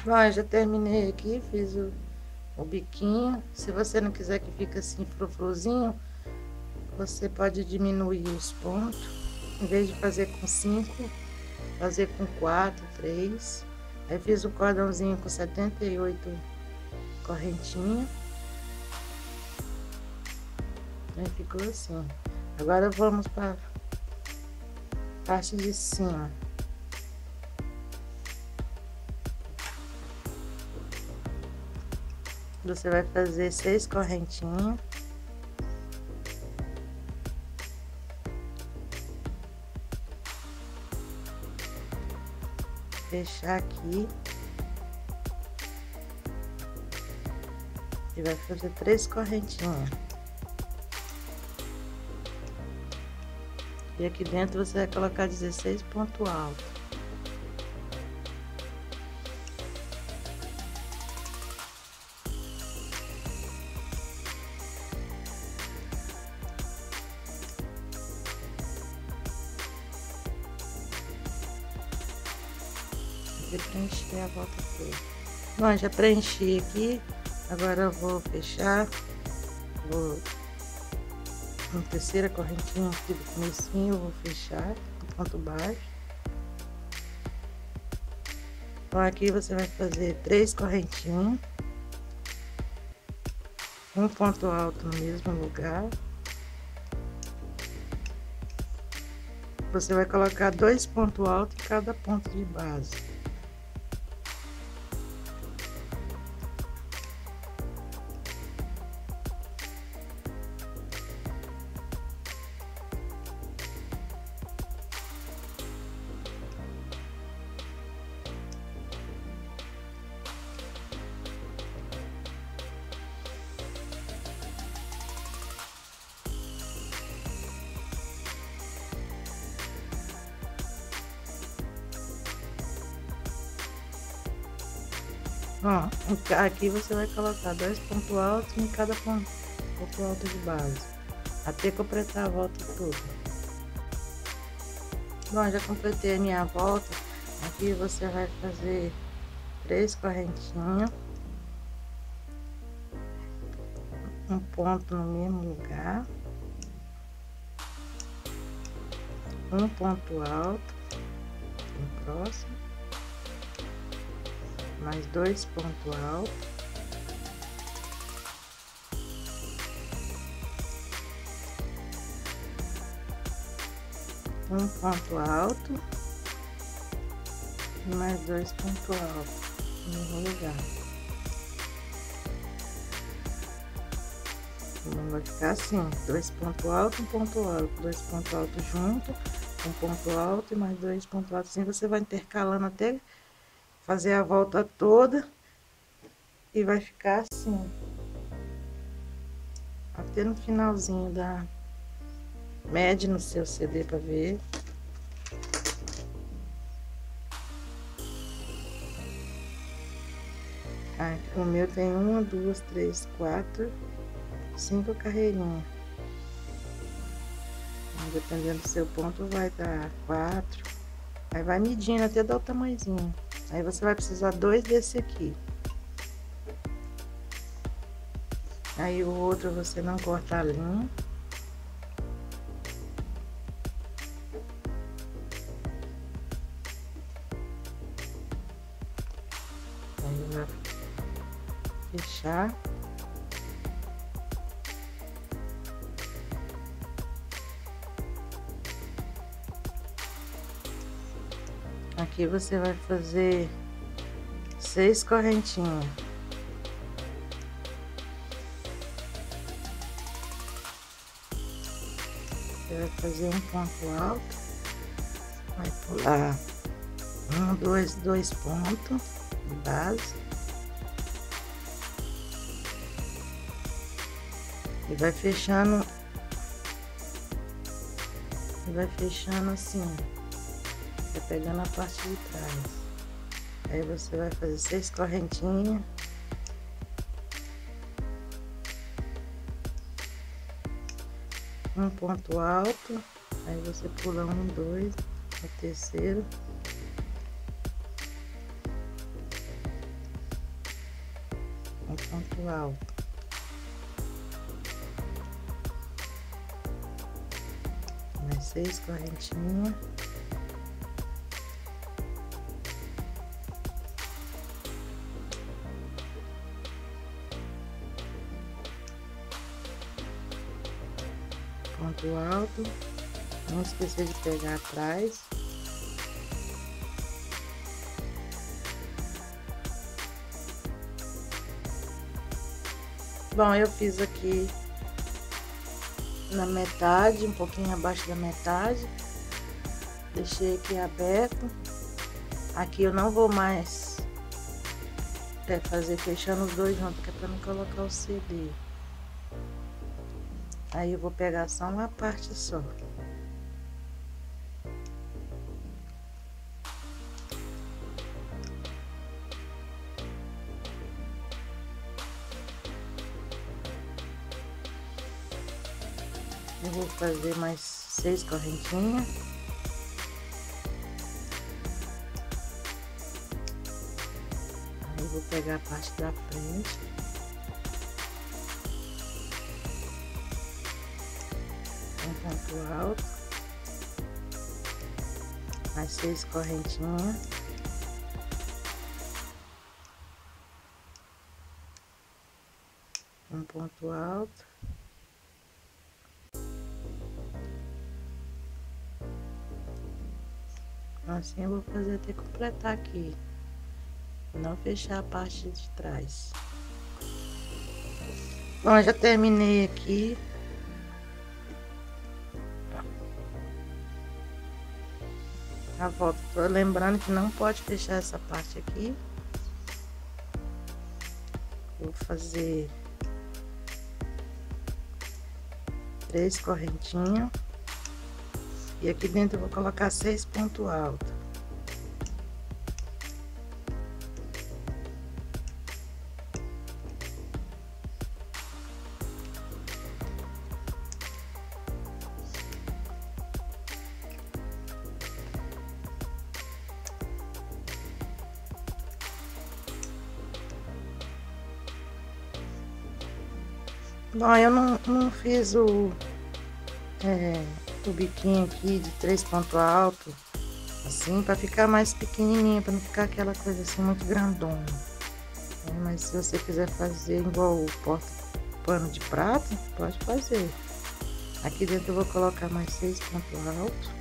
Bom, eu já terminei aqui, fiz o biquinho. Se você não quiser que fique assim frufruzinho, você pode diminuir os pontos. Em vez de fazer com 5, fazer com 4, 3. Aí fiz o cordãozinho com 78 correntinhas. Aí ficou assim. Agora vamos para a parte de cima. Você vai fazer 6 correntinhas. Fechar aqui. E vai fazer 3 correntinhas. E aqui dentro você vai colocar 16 pontos altos. E preencher a volta toda. Bom, já preenchi aqui. Agora eu vou fechar. Vou na terceira correntinha aqui do comecinho, eu vou fechar no ponto baixo. Então aqui você vai fazer 3 correntinhas, um ponto alto no mesmo lugar. Você vai colocar 2 pontos altos em cada ponto de base. Ó, aqui você vai colocar 2 pontos altos em cada ponto alto de base, até completar a volta toda. Bom, já completei a minha volta. Aqui você vai fazer 3 correntinhas, um ponto no mesmo lugar, um ponto alto no próximo, mais 2 pontos altos, um ponto alto e mais 2 pontos altos no mesmo lugar. Então, vai ficar assim: 2 pontos altos, um ponto alto, 2 pontos altos junto, um ponto alto e mais 2 pontos altos. Assim você vai intercalando até fazer a volta toda e vai ficar assim até no finalzinho da... Mede no seu CD para ver. O meu tem 1, 2, 3, 4, 5 carreirinhas. Dependendo do seu ponto, vai dar 4. Aí vai medindo até dar o tamanhozinho. Aí você vai precisar 2 desse aqui. Aí o outro você não corta a linha. Aí vai fechar. Aqui você vai fazer 6 correntinhas. Você vai fazer um ponto alto, vai pular 1, 2 pontos de base e vai fechando assim, vai pegando a parte de trás. Aí você vai fazer 6 correntinhas, um ponto alto, aí você pula 1, 2, o terceiro, ponto alto. Mais 6 correntinhas. Ponto alto. Não esquecer de pegar atrás. Bom, eu fiz aqui na metade, um pouquinho abaixo da metade. Deixei aqui aberto. Aqui eu não vou mais fazer fechando os dois juntos, que é para não colocar o CD. Aí eu vou pegar só uma parte só. Eu vou fazer mais 6 correntinhas. Aí vou pegar a parte da frente. Um ponto alto. Mais 6 correntinhas. Um ponto alto. Assim eu vou fazer até completar aqui, não fechar a parte de trás. Bom, já terminei aqui. A volta, tô lembrando que não pode fechar essa parte aqui. Vou fazer 3 correntinhas. E aqui dentro eu vou colocar 6 pontos altos. Bom, eu não fiz o biquinho aqui de 3 pontos altos, assim, para ficar mais pequenininha, para não ficar aquela coisa assim muito grandona. Mas se você quiser fazer igual o pano de prato, pode fazer. Aqui dentro eu vou colocar mais 6 pontos altos.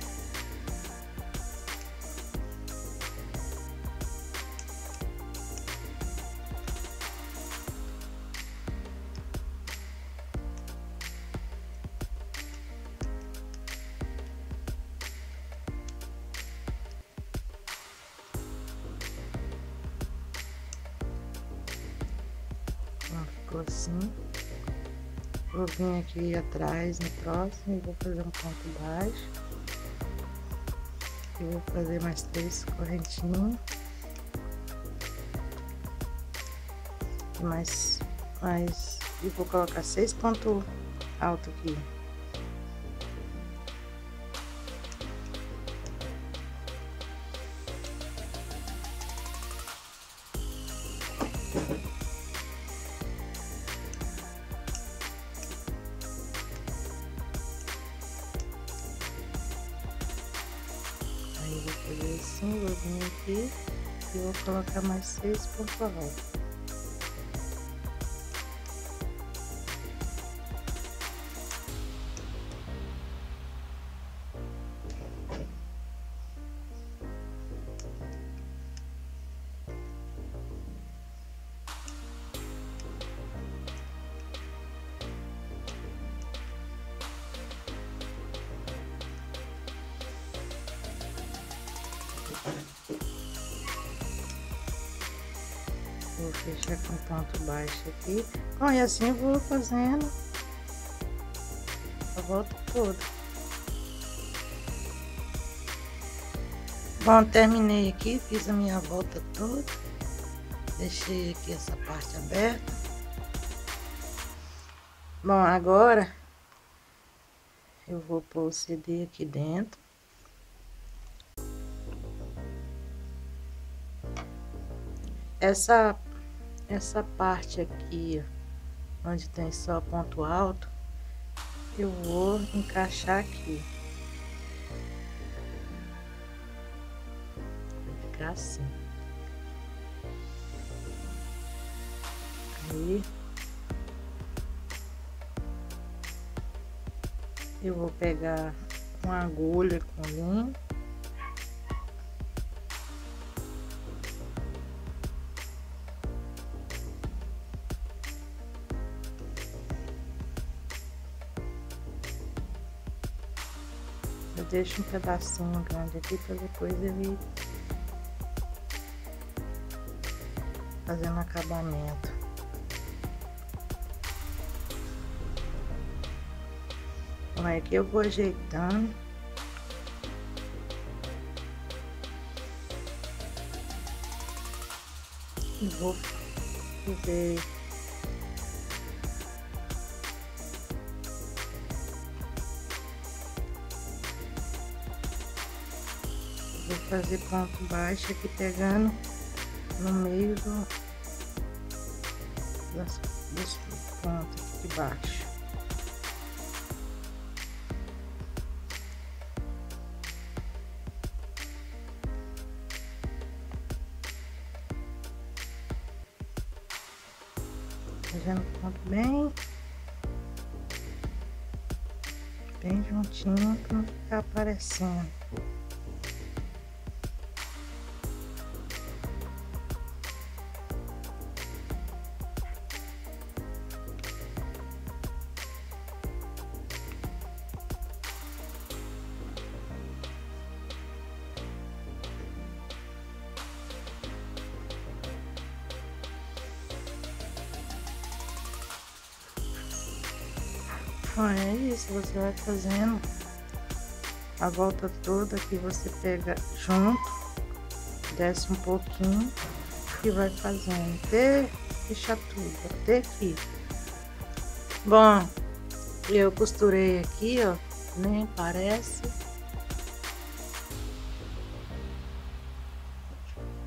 Ficou assim. Vou vir aqui atrás no próximo e vou fazer um ponto baixo. E vou fazer mais 3 correntinhas. E vou colocar 6 pontos altos aqui. Aí vou fazer assim, vou vir aqui e vou colocar mais 6 pontos altos. Vou fechar com ponto baixo aqui. Bom, e assim eu vou fazendo a volta toda. Bom, terminei aqui, fiz a minha volta toda. Deixei aqui essa parte aberta. Bom, agora eu vou pôr o CD aqui dentro. essa parte aqui, onde tem só ponto alto, eu vou encaixar aqui. Vai ficar assim. Aí eu vou pegar uma agulha com linho. Eu deixo um pedacinho grande aqui para depois eu ir fazendo acabamento. Então aqui eu vou ajeitando. E vou fazer ponto baixo aqui, pegando no meio dos pontos aqui de baixo. Fazendo ponto bem juntinho para não ficar aparecendo. Bom, é isso, você vai fazendo a volta toda que você pega junto, desce um pouquinho e vai fazendo até fechar tudo, até aqui. Bom, eu costurei aqui, ó, nem parece.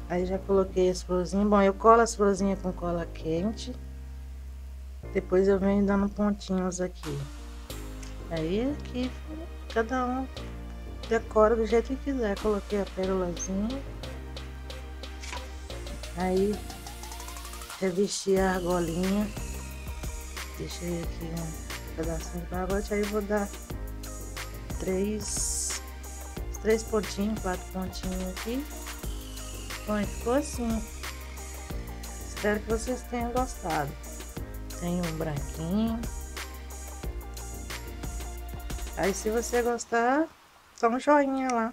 Aí já coloquei as florzinhas. Bom, eu colo as florzinhas com cola quente. Depois eu venho dando pontinhos aqui. Aí aqui cada um decora do jeito que quiser. Coloquei a pérolazinha. Aí revesti a argolinha. Deixei aqui um pedacinho de barbote. Aí eu vou dar três pontinhos, 4 pontinhos aqui. Bom, ficou assim. Espero que vocês tenham gostado. Tem um branquinho. Aí se você gostar, só um joinha lá.